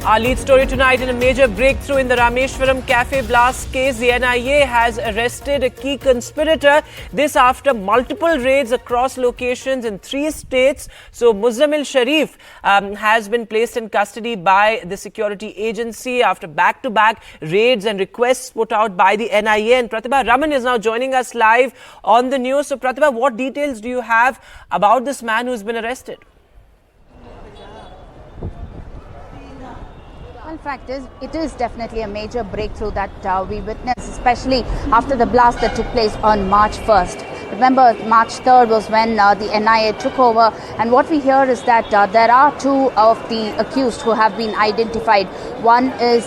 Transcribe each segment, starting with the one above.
Our lead story tonight: in a major breakthrough in the Rameshwaram Cafe Blast case, the NIA has arrested a key conspirator. This after multiple raids across locations in 3 states. So Muzammil Sharif has been placed in custody by the security agency after back-to-back raids and requests put out by the NIA. And Pratibha Raman is now joining us live on the news. So Pratibha, what details do you have about this man who's been arrested? In fact, it is definitely a major breakthrough that we witnessed, especially after the blast that took place on March 1st. Remember, March 3rd was when the NIA took over, and what we hear is that there are 2 of the accused who have been identified. One is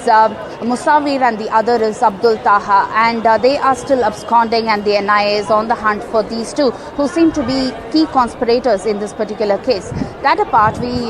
Musawir and the other is Abdul Taha, and they are still absconding, and the NIA is on the hunt for these 2 who seem to be key conspirators in this particular case. That apart, we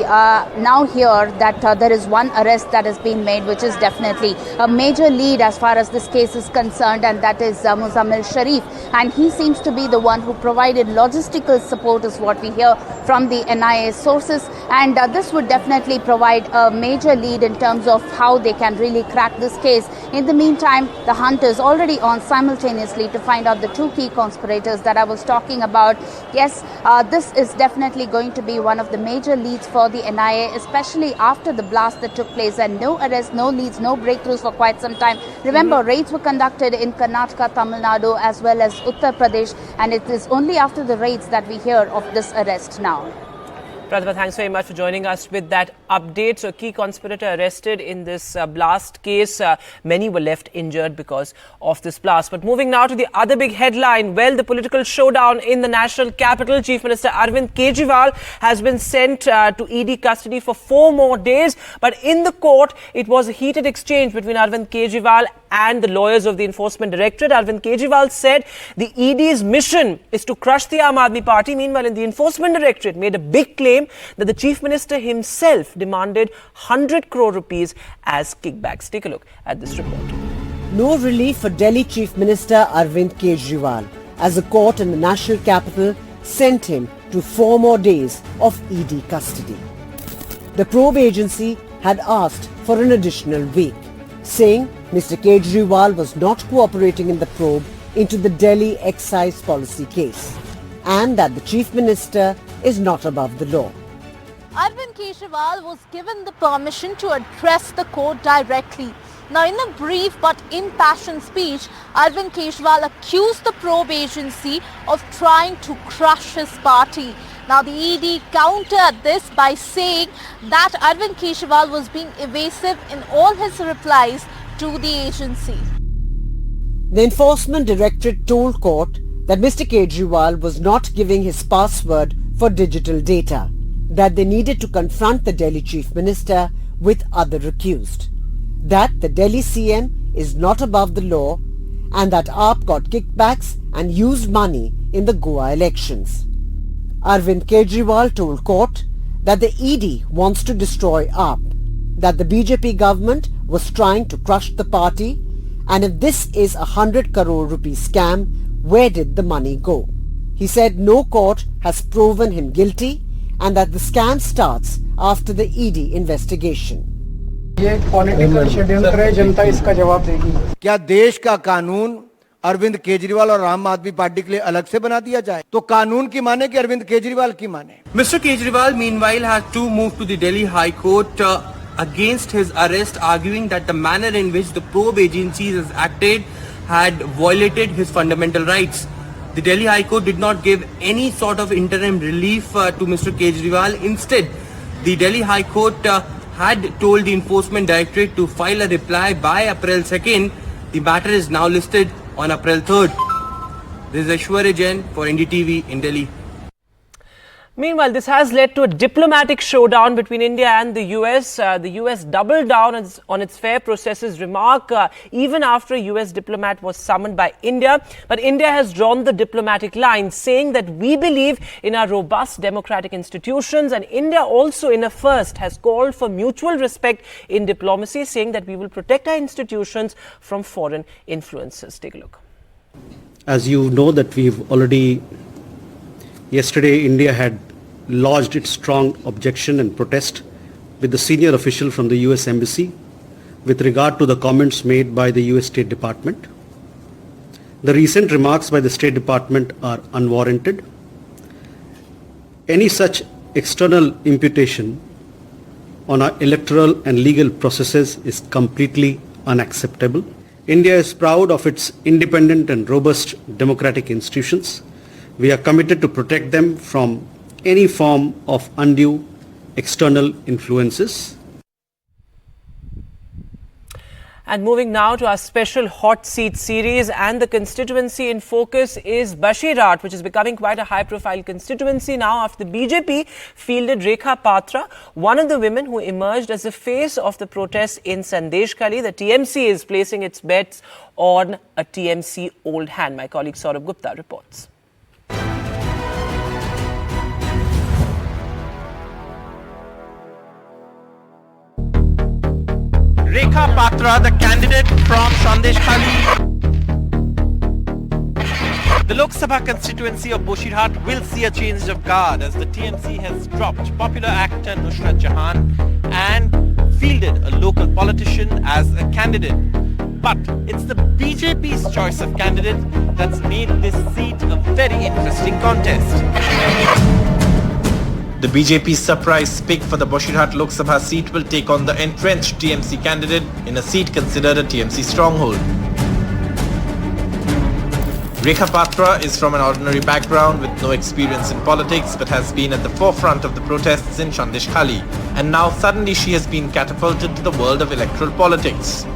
now hear that there is one arrest that has been made, which is definitely a major lead as far as this case is concerned, and that is Muzammil Sharif, and he seems to be the one who provided logistical support, is what we hear from the NIA sources, and this would definitely provide a major lead in terms of how they can really crack this case. In the meantime, the hunt is already on simultaneously to find out the 2 key conspirators that I was talking about. Yes, this is definitely going to be one of the major leads for the NIA, especially after the blast that took place, and no arrests, no leads, no breakthroughs for quite some time. Remember, raids were conducted in Karnataka, Tamil Nadu as well as Uttar Pradesh, and it is only after the raids that we hear of this arrest now. Pratibha, thanks very much for joining us with that update. So, a key conspirator arrested in this blast case. Many were left injured because of this blast. But moving now to the other big headline. Well, the political showdown in the national capital. Chief Minister Arvind Kejriwal has been sent to ED custody for 4 more days. But in the court, it was a heated exchange between Arvind Kejriwal and the lawyers of the Enforcement Directorate. Arvind Kejriwal said the ED's mission is to crush the Aam Aadmi Party. Meanwhile, in the Enforcement Directorate made a big claim that the Chief Minister himself demanded 100 crore rupees as kickbacks. Take a look at this report. No relief for Delhi Chief Minister Arvind Kejriwal as a court in the national capital sent him to 4 more days of ED custody. The probe agency had asked for an additional week, saying Mr. Kejriwal was not cooperating in the probe into the Delhi excise policy case, and that the Chief Minister is not above the law. Arvind Kejriwal was given the permission to address the court directly. Now, in a brief but impassioned speech, Arvind Kejriwal accused the probe agency of trying to crush his party. Now, the ED countered this by saying that Arvind Kejriwal was being evasive in all his replies to the agency. The Enforcement Directorate told court that Mr. Kejriwal was not giving his password for digital data, that they needed to confront the Delhi Chief Minister with other accused, that the Delhi CM is not above the law, and that AAP got kickbacks and used money in the Goa elections. Arvind Kejriwal told court that the ED wants to destroy AAP, that the BJP government was trying to crush the party, and if this is a 100 crore rupee scam, where did the money go? He said no court has proven him guilty and that the scam starts after the ED investigation. ये political षड्यंत्र है, जनता इसका जवाब देगी। क्या देश का कानून अरविंद केजरीवाल और आम आदमी पार्टी के लिए अलग से बना दिया जाए? तो कानून की माने कि अरविंद केजरीवाल की माने? Mr. Kejriwal meanwhile had to move to the Delhi High Court against his arrest, arguing that the manner in which the probe agencies has acted had violated his fundamental rights. The Delhi High Court did not give any sort of interim relief to Mr. Kejriwal. Instead, the Delhi High Court had told the Enforcement Directorate to file a reply by April 2nd. The matter is now listed on April 3rd. This is Aishwarya Jain for NDTV in Delhi. Meanwhile, this has led to a diplomatic showdown between India and the US. The US doubled down on its fair processes remark even after a US diplomat was summoned by India. But India has drawn the diplomatic line, saying that we believe in our robust democratic institutions. And India also, in a first, has called for mutual respect in diplomacy, saying that we will protect our institutions from foreign influences. Take a look. As you know that we've already, yesterday India had lodged its strong objection and protest with the senior official from the US Embassy with regard to the comments made by the US State Department. The recent remarks by the State Department are unwarranted. Any such external imputation on our electoral and legal processes is completely unacceptable. India is proud of its independent and robust democratic institutions. We are committed to protect them from any form of undue external influences. And moving now to our special hot seat series, and the constituency in focus is Bashirat, which is becoming quite a high-profile constituency now after the BJP fielded Rekha Patra, one of the women who emerged as the face of the protests in Sandeshkhali. The TMC is placing its bets on a TMC old hand. My colleague Saurabh Gupta reports. Rekha Patra, the candidate from Sandeshkhali. The Lok Sabha constituency of Bashirat will see a change of guard as the TMC has dropped popular actor Nusrat Jahan and fielded a local politician as a candidate. But it's the BJP's choice of candidate that's made this seat a very interesting contest. The BJP's surprise pick for the Bashirat Lok Sabha seat will take on the entrenched TMC candidate in a seat considered a TMC stronghold. Rekha Patra is from an ordinary background with no experience in politics but has been at the forefront of the protests in Sandeshkhali, and now suddenly she has been catapulted to the world of electoral politics.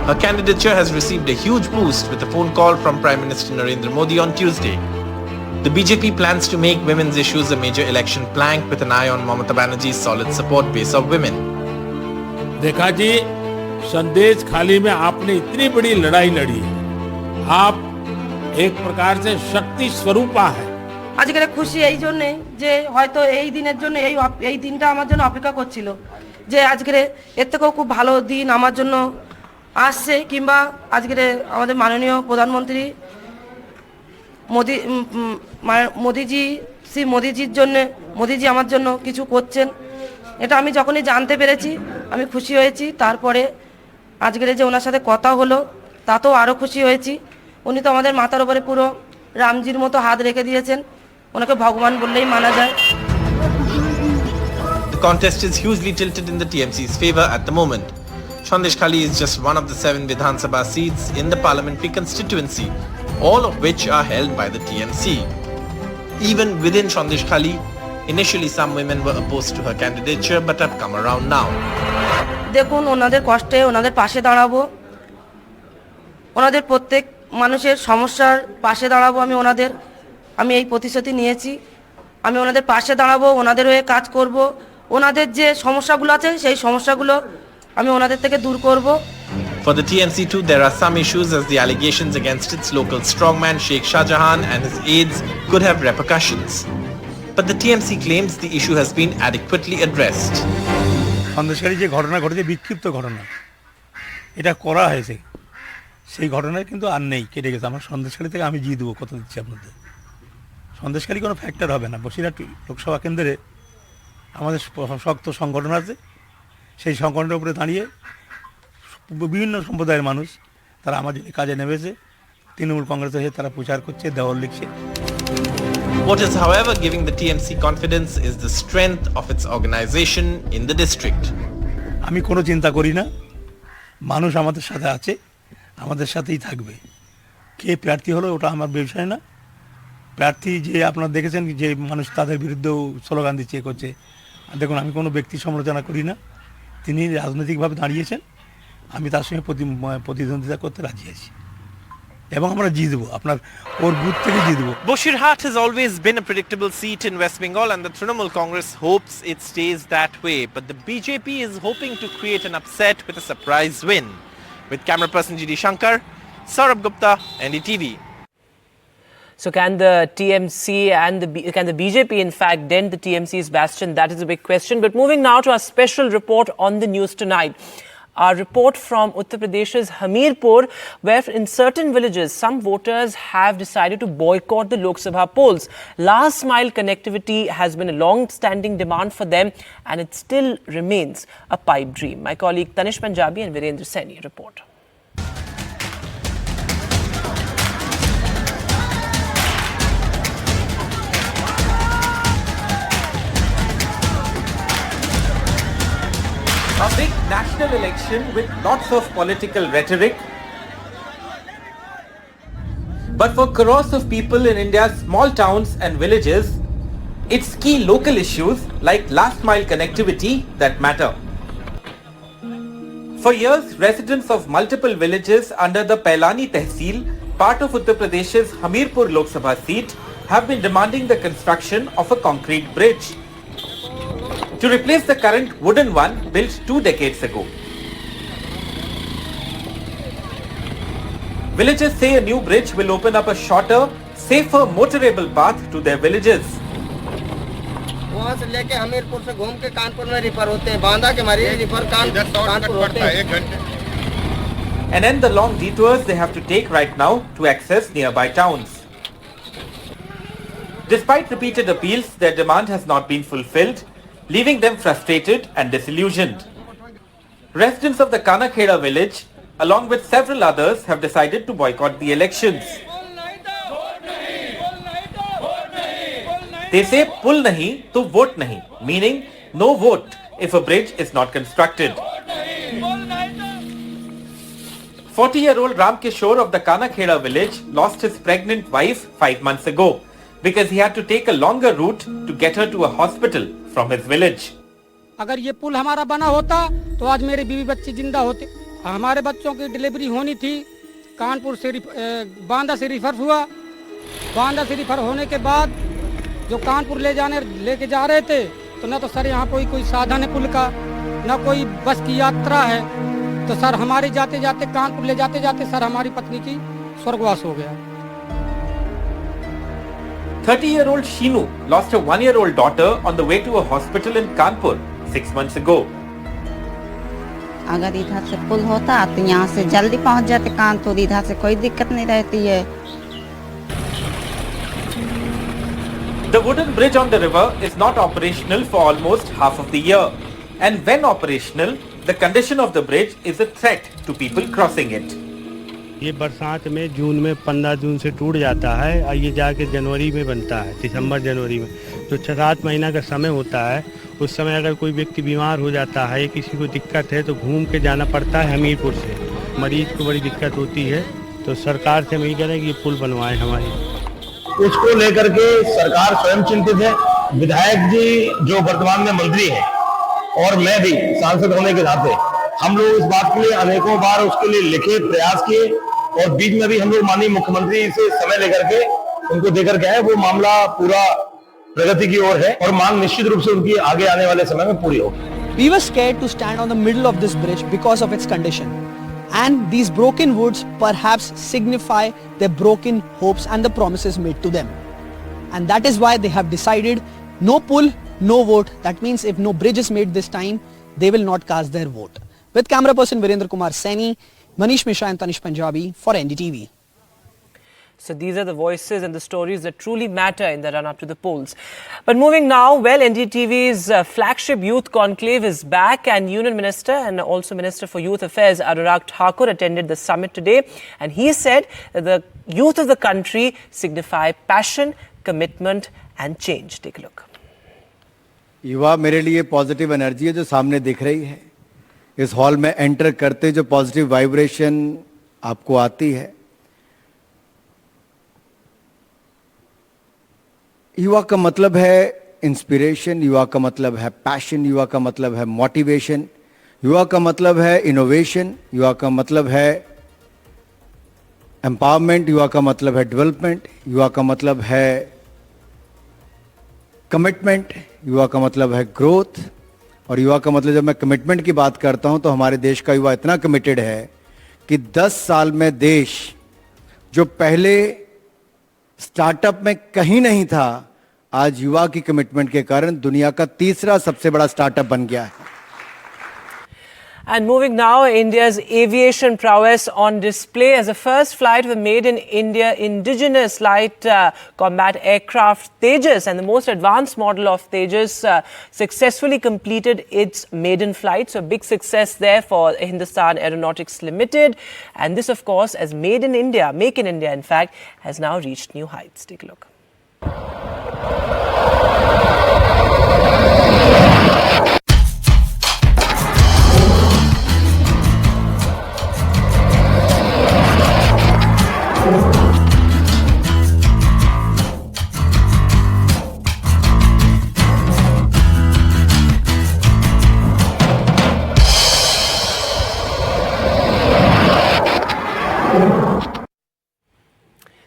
Her candidature has received a huge boost with a phone call from Prime Minister Narendra Modi on Tuesday. The BJP plans to make women's issues a major election plank with an eye on Mamata Banerjee's solid support base of women. देखा जी, संदेश खाली में आपने इतनी बड़ी लड़ाई लड़ी है। आप एक प्रकार से शक्ति स्वरूपा है। আজকের খুশি এই জন্য যে হয়তো এই দিনের জন্য এই দিনটা আমার জন্য অপেক্ষা করছিল যে আজকের এর থেকেও খুব ভালো দিন আমার জন্য আসছে কিংবা আজকের আমাদের মাননীয় প্রধানমন্ত্রী মোদিজির জন্য মোদিজি আমার জন্য কিছু করছেন এটা আমি যখনই জানতে পেরেছি আমি খুশি হয়েছি। তারপরে আজকের যে ওনার সাথে কথা হলো তাতেও আরো খুশি হয়েছি। উনি তো আমাদের মাথার উপরে পুরো রামজির মতো হাত রেখে দিয়েছেন, ওনাকে ভগবান বললেই মানা যায়। The contest is hugely tilted in the TMC's favor at the moment. Sandeshkhali is just one of the 7 Vidhan Sabha seats in the parliamentary constituency, all of which are held by the TMC. Even within Sandeshkhali, initially some women were opposed to her candidature but have come around now. দেখুন ওনাদের কষ্টে ওনাদের পাশে দাঁড়াবো, ওনাদের প্রত্যেক মানুষের সমস্যার পাশে দাঁড়াবো। আমি এই প্রতিশ্রুতি নিয়েছি, আমি ওনাদের পাশে দাঁড়াবো, ওনাদের হয়ে কাজ করব, ওনাদের যে সমস্যাগুলো আছে সেই সমস্যাগুলো আমি ওনাদের থেকে দূর করব। For the TMC too, there are some issues as the allegations against its local strongman Sheikh Shah Jahan and his aides could have repercussions. But the TMC claims the issue has been adequately addressed. Sandeshkhali যে ঘটনা ঘটেছে বিক্ষিপ্ত ঘটনা, এটা করা হয়েছে, সেই ঘটনা কিন্তু আর নেই, কেটে গেছে। আমার সন্দেশখালী থেকে আমি জিয়ে দেবো, কত দিচ্ছি আপনাদের। সন্দেশখালী কোনো ফ্যাক্টর হবে না। বসিরহাট লোকসভা কেন্দ্রে আমাদের শক্ত সংগঠন আছে, সেই সংগঠনের উপরে দাঁড়িয়ে বিভিন্ন সম্প্রদায়ের মানুষ তারা আমার জন্য কাজে নেমেছে। তৃণমূল কংগ্রেস হয়ে তারা প্রচার করছে, দেওয়াল লিখছে। What is, however, giving the TMC confidence is the strength of its organization in the district. আমি কোনো চিন্তা করি না, মানুষ আমাদের সাথে আছে, আমাদের সাথেই থাকবে। কে প্রার্থী হলো ওটা আমার বিষয় না। প্রার্থী যে আপনারা দেখেছেন যে মানুষ তাদের বিরুদ্ধেও স্লোগান দিচ্ছে, করছে, দেখুন আমি কোনো ব্যক্তি সমালোচনা করি না। তিনি রাজনৈতিকভাবে দাঁড়িয়েছেন, আমি তার সঙ্গে প্রতিদ্বন্দ্বিতা করতে রাজি আছি এবং আমরা জিতবো, আপনার ওর বুথ থেকে জিতবো। Bashirat has always been a predictable seat in West Bengal and the Trinamool Congress hopes it stays that way. But the BJP is hoping to create an upset with a surprise win. With camera person GD Shankar, Saurabh Gupta, NDTV. So can the TMC and can the BJP in fact dent the TMC's bastion? That is a big question. But moving now to our special report on the news tonight. Our report from Uttar Pradesh's Hamirpur, where in certain villages, some voters have decided to boycott the Lok Sabha polls. Last mile connectivity has been a long-standing demand for them, and it still remains a pipe dream. My colleague Tanish Punjabi and Virendra Saini report. A big national election with lots of political rhetoric. But for crores of people in India's small towns and villages, it's key local issues like last mile connectivity that matter. For years, residents of multiple villages under the Pailani Tehsil, part of Uttar Pradesh's Hamirpur Lok Sabha seat, have been demanding the construction of a concrete bridge to replace the current wooden one built 2 decades ago. Villagers say a new bridge will open up a shorter, safer, motorable path to their villages. वहाँ से लेके हमीरपुर से घूम के कानपुर में refer होते हैं, बांदा के मरीज रिफर कानपुर होते हैं 1 घंटे. And end the long detours they have to take right now to access nearby towns. Despite repeated appeals, their demand has not been fulfilled, leaving them frustrated and disillusioned. Residents of the Kanakheda village, along with several others, have decided to boycott the elections. They say pull nahi to vote nahi, meaning no vote if a bridge is not constructed. 40-year-old Ram Kishore of the Kanakheda village lost his pregnant wife 5 months ago because he had to take a longer route to get her to a hospital from his village. अगर ये पुल हमारा बना होता तो आज मेरे बीवी बच्चे जिंदा होते. हमारे बच्चों की डिलीवरी होनी थी, कानपुर से बांदा से रिफर हुआ. बांदा से रिफर होने के बाद जो कानपुर लेके जा रहे थे, तो ना तो सर यहाँ कोई साधन है पुल का, ना कोई बस की यात्रा है. तो सर हमारे जाते जाते कानपुर ले जाते जाते सर हमारी पत्नी की स्वर्गवास हो गया. 30-year-old Sheenu lost her 1-year-old daughter on the way to a hospital in Kanpur 6 months ago. अगर इधर से पुल होता तो यहाँ से जल्दी पहुँच जाते कानपुर, इधर से कोई दिक्कत नहीं रहती है. The wooden bridge on the river is not operational for almost half of the year, and when operational, the condition of the bridge is a threat to people crossing it. ये बरसात में जून में 15 जून से टूट जाता है और ये जाके जनवरी में बनता है, दिसंबर जनवरी में. तो 6-7 महीना का समय होता है. उस समय अगर कोई व्यक्ति बीमार हो जाता है, किसी को दिक्कत है, तो घूम के जाना पड़ता है हमीरपुर से. मरीज को बड़ी दिक्कत होती है. तो सरकार से हम यही करें कि ये पुल बनवाएं हमारी. उसको लेकर के सरकार स्वयं चिंतित है. विधायक जी जो वर्तमान में मंत्री हैं और मैं भी सांसद होने के नाते हम लोग इस बात के लिए अनेकों बार उसके लिए लिखे, प्रयास किए, और बीच में भी हम लोग माननीय मुख्यमंत्री से समय लेकर के उनको देकर के आए. वो मामला पूरा प्रगति की ओर है और मांग निश्चित रूप से उनकी आगे आने वाले समय में पूरी होगी. We were scared to stand on the middle of this bridge because of its condition, and these broken woods perhaps signify their broken hopes and the promises made to them, and that is why they have decided no pull, no vote. That means if no bridge is made this time, they will not cast their vote. With camera person Virendra Kumar Saini, Manish Mishra and Tanish Punjabi for NDTV. So these are the voices and the stories that truly matter in the run-up to the polls. But moving now, well, NDTV's flagship youth conclave is back, and Union Minister and also Minister for Youth Affairs Anurag Thakur attended the summit today, and he said that the youth of the country signify passion, commitment and change. Take a look. युवा मेरे लिए positive energy है जो सामने दिख रही है. इस हॉल में एंटर करते जो पॉजिटिव वाइब्रेशन आपको आती है, युवा का मतलब है इंस्पिरेशन, युवा का मतलब है पैशन, युवा का मतलब है मोटिवेशन, युवा का मतलब है इनोवेशन, युवा का मतलब है एम्पावरमेंट, युवा का मतलब है डेवलपमेंट, युवा का मतलब है कमिटमेंट, युवा का मतलब है ग्रोथ. और युवा का मतलब, जब मैं कमिटमेंट की बात करता हूं तो हमारे देश का युवा इतना कमिटेड है कि 10 साल में देश जो पहले स्टार्टअप में कहीं नहीं था, आज युवा की कमिटमेंट के कारण दुनिया का तीसरा सबसे बड़ा स्टार्टअप बन गया है. And moving now, India's aviation prowess on display as the first flight of the made in India indigenous light combat aircraft Tejas, and the most advanced model of Tejas successfully completed its maiden flight. So a big success there for Hindustan Aeronautics Limited. And this, of course, as made in India, make in India, in fact, has now reached new heights. Take a look.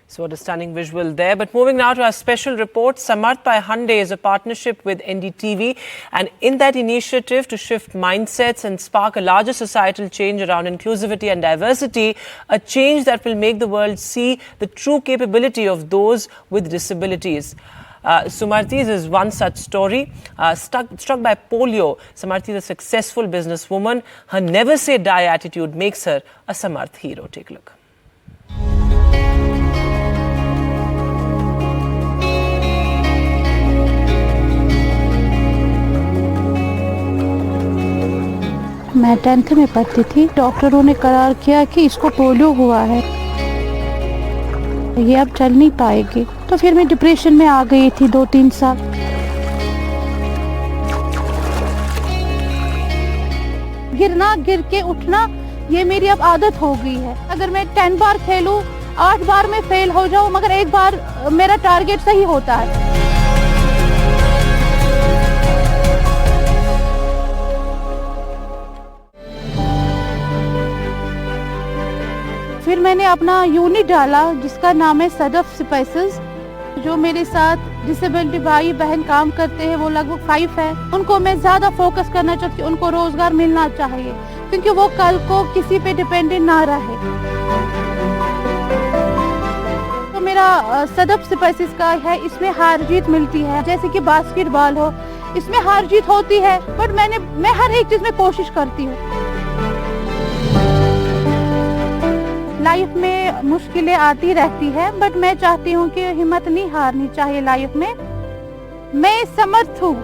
So what a stunning visual there. But moving now to our special report, Samarth by Hyundai is a partnership with NDTV. And in that initiative to shift mindsets and spark a larger societal change around inclusivity and diversity, a change that will make the world see the true capability of those with disabilities. Sumarthi is one such story. Struck by polio, Samarthi is a successful businesswoman. Her never say die attitude makes her a Samarth hero. Take a look. मैं 10th में पढ़ती थी। डॉक्टरों ने करार किया कि इसको पोलियो हुआ है, ये अब चल नहीं पाएगी। तो फिर मैं डिप्रेशन में आ गई थी 2-3 साल। गिरना, गिर के उठना, ये मेरी अब आदत हो गई है। अगर मैं 10 बार खेलूं, 8 बार में फेल हो जाऊं, मगर एक बार मेरा टारगेट सही होता है। फिर मैंने अपना यूनिट डाला जिसका नाम है सदफ स्पाइसेस। जो मेरे साथ डिसेबिलिटी भाई बहन काम करते हैं वो लगभग 5 है। उनको मैं ज़्यादा फोकस करना चाहती हूँ, उनको रोजगार मिलना चाहिए क्योंकि वो कल को किसी पे डिपेंडेंट ना रहे। तो मेरा सदफ स्पाइसेस का है, इसमें हार जीत मिलती है। जैसे कि बास्केटबॉल हो, इसमें हार जीत होती है, बट मैं हर एक चीज़ में कोशिश करती हूँ। लाइफ में मुश्किलें आती रहती है, बट मैं चाहती हूँ कि हिम्मत नहीं हारनी चाहिए लाइफ में। मैं समर्थ हूँ।